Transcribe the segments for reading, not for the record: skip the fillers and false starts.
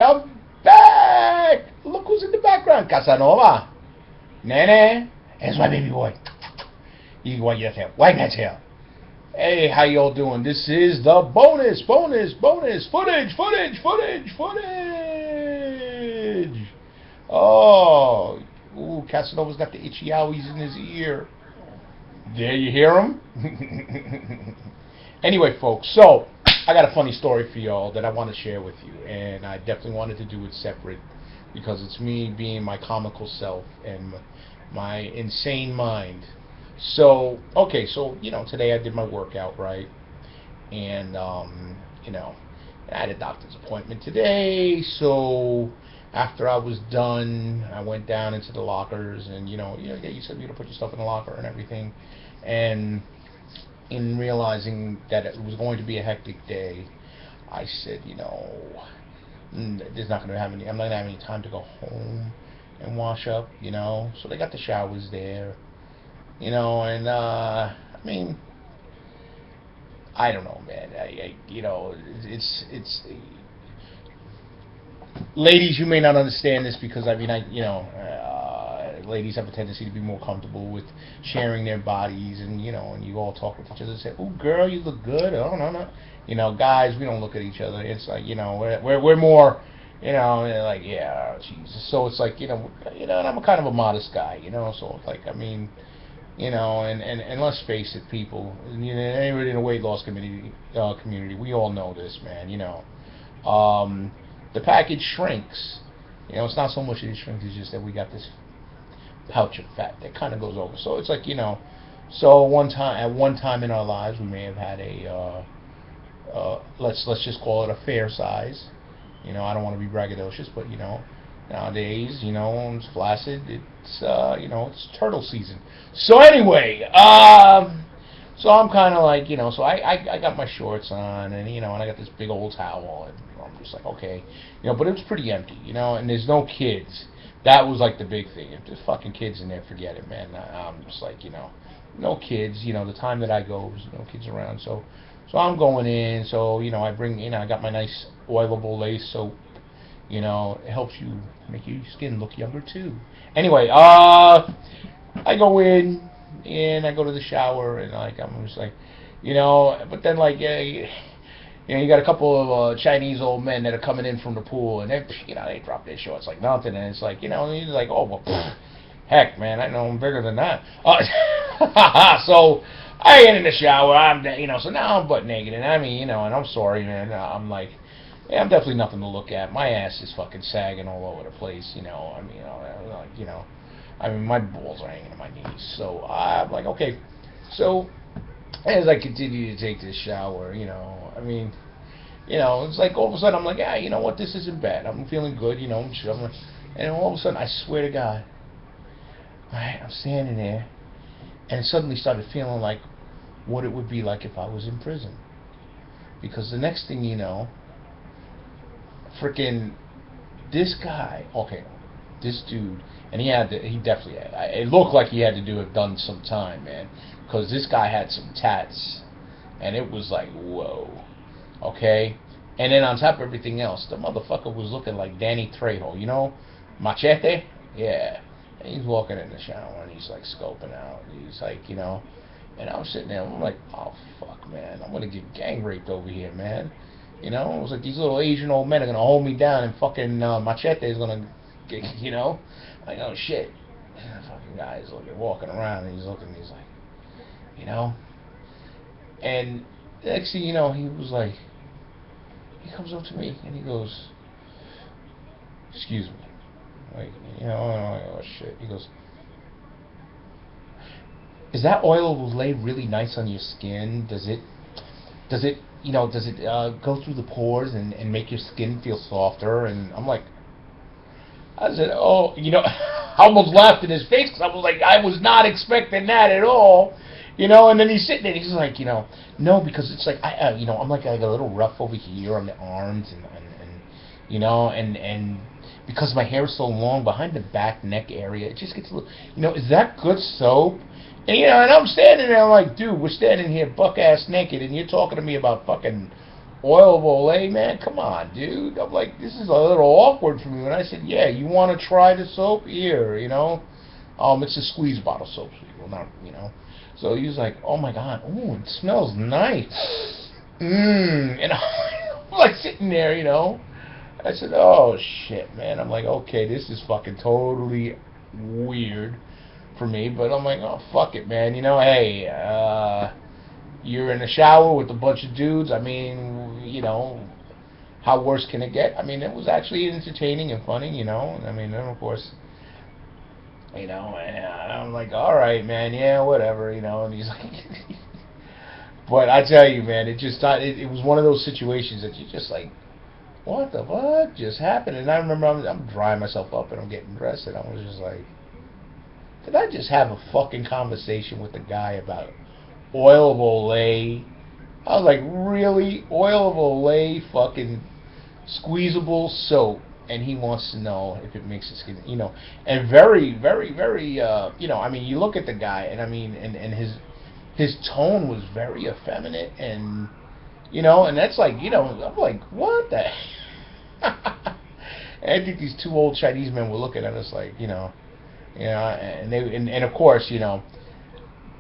I'm back! Look who's in the background. Casanova. Nene. There's my baby boy. You can wag your tail. Wag that tail. Hey, how y'all doing? This is the bonus footage. Oh, ooh, Casanova's got the itchy owies in his ear. There, you hear him? Anyway, folks, so I got a funny story for y'all that I want to share with you, and I definitely wanted to do it separate because it's me being my comical self and my insane mind. So, okay, so, today I did my workout, right? And, I had a doctor's appointment today, so after I was done, I went down into the lockers, and, you said you to put your stuff in the locker and everything, and in realizing that it was going to be a hectic day, I said, there's not going to have any, I'm not going to have any time to go home and wash up, so they got the showers there. And I mean, I don't know, man. It's ladies, you may not understand this because ladies have a tendency to be more comfortable with sharing their bodies, and and you all talk with each other and say, "Oh, girl, you look good." Oh, no. Guys, we don't look at each other. It's like we're more. Like, yeah, Jesus. So it's like, and I'm a kind of a modest guy, so it's like, I mean, and let's face it, people, anybody in the weight loss community, we all know this, man, the package shrinks, it's not so much that it shrinks, it's just that we got this pouch of fat that kind of goes over, so it's like, so at one time in our lives, we may have had a, let's just call it a fair size, I don't want to be braggadocious, but, nowadays, it's flaccid, it's, it's turtle season. So anyway, so I'm kind of like, so I got my shorts on, and, and I got this big old towel, and I'm just like, okay, but it was pretty empty, and there's no kids. That was like the big thing. If there's fucking kids in there, forget it, man. I'm just like, no kids, the time that I go, there's no kids around, so I'm going in, so, I bring, I got my nice oilable lace soap. It helps you make your skin look younger too. Anyway, I go in and I go to the shower, and I'm just like, but then you got a couple of Chinese old men that are coming in from the pool, and they drop their shorts like nothing, and it's like, you're like, oh well, heck, man, I know I'm bigger than that. So I get in the shower, so now I'm butt naked, and and I'm sorry, man, I'm like. Yeah, I'm definitely nothing to look at. My ass is fucking sagging all over the place, my balls are hanging to my knees. So I'm like, okay. So as I continue to take this shower, it's like all of a sudden I'm like, yeah, you know what? This isn't bad. I'm feeling good, and all of a sudden, I swear to God, I'm standing there, and it suddenly started feeling like what it would be like if I was in prison, because the next thing you know. Freaking this guy, this dude, and he definitely had, it looked like he had to have done some time, man, because this guy had some tats, and it was like, whoa, okay, and then on top of everything else, the motherfucker was looking like Danny Trejo, Machete, yeah, and he's walking in the shower, and he's like scoping out, and he's like, and I'm sitting there, I'm like, oh fuck, man, I'm gonna get gang raped over here, man. It was like these little Asian old men are going to hold me down, and fucking Machete is going to get, like, oh shit. And the fucking guy is walking around, and he's looking, and he's like, and next thing you know, he was like, he comes up to me, and he goes, excuse me. Like, oh shit. He goes, is that oil lay really nice on your skin? Does it go through the pores and make your skin feel softer? And I'm like, I said, oh, I almost laughed in his face because I was like, I was not expecting that at all, and then he's sitting there, and he's like, no, because it's like, I'm like a little rough over here on the arms, and because my hair is so long behind the back neck area, it just gets a little, is that good soap? And, and I'm standing there like, dude, we're standing here buck-ass naked, and you're talking to me about fucking oil of Olay, man, come on, dude. I'm like, this is a little awkward for me. And I said, yeah, you want to try the soap? Here, you know. It's a squeeze bottle soap, so you will not, you know. So he was like, oh my God, ooh, it smells nice. And I'm like sitting there, you know. I said, oh shit, man. I'm like, okay, this is fucking totally weird for me, but I'm like, oh, fuck it, man. You know, hey, you're in the shower with a bunch of dudes. I mean, you know, how worse can it get? I mean, it was actually entertaining and funny, you know. I mean, then of course, you know, and I'm like, all right, man, yeah, whatever, you know. And he's like, but I tell you, man, it just thought it was one of those situations that you just like, what the fuck just happened? And I remember I'm drying myself up and I'm getting dressed, and I was just like, did I just have a fucking conversation with the guy about oil of Olay? I was like, really? Oil of Olay fucking squeezable soap, and he wants to know if it makes his skin, you know, and very, very, very, you know, I mean, you look at the guy, and I mean, and his tone was very effeminate, and, you know, and that's like, you know, I'm like, what the and I think these two old Chinese men were looking at us like, you know, and they, and of course, you know,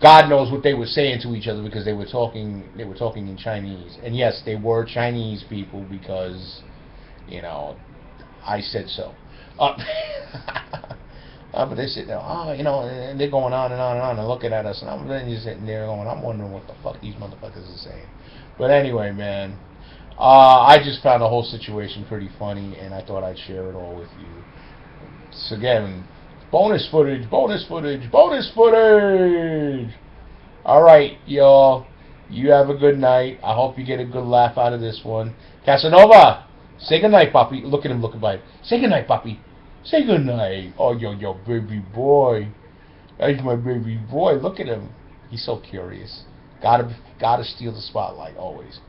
God knows what they were saying to each other because they were talking in Chinese. And yes, they were Chinese people because, you know, I said so. But they sit there, oh, you know, and they're going on and on and on and looking at us, and I'm then just sitting there going, I'm wondering what the fuck these motherfuckers are saying. But anyway, man, I just found the whole situation pretty funny, and I thought I'd share it all with you. So again, bonus footage, bonus footage, bonus footage! Alright, y'all. You have a good night. I hope you get a good laugh out of this one. Casanova! Say goodnight, Papi. Look at him looking by. Say goodnight, Papi. Say goodnight. Oh, yo, baby boy. That's my baby boy. Look at him. He's so curious. Gotta steal the spotlight, always.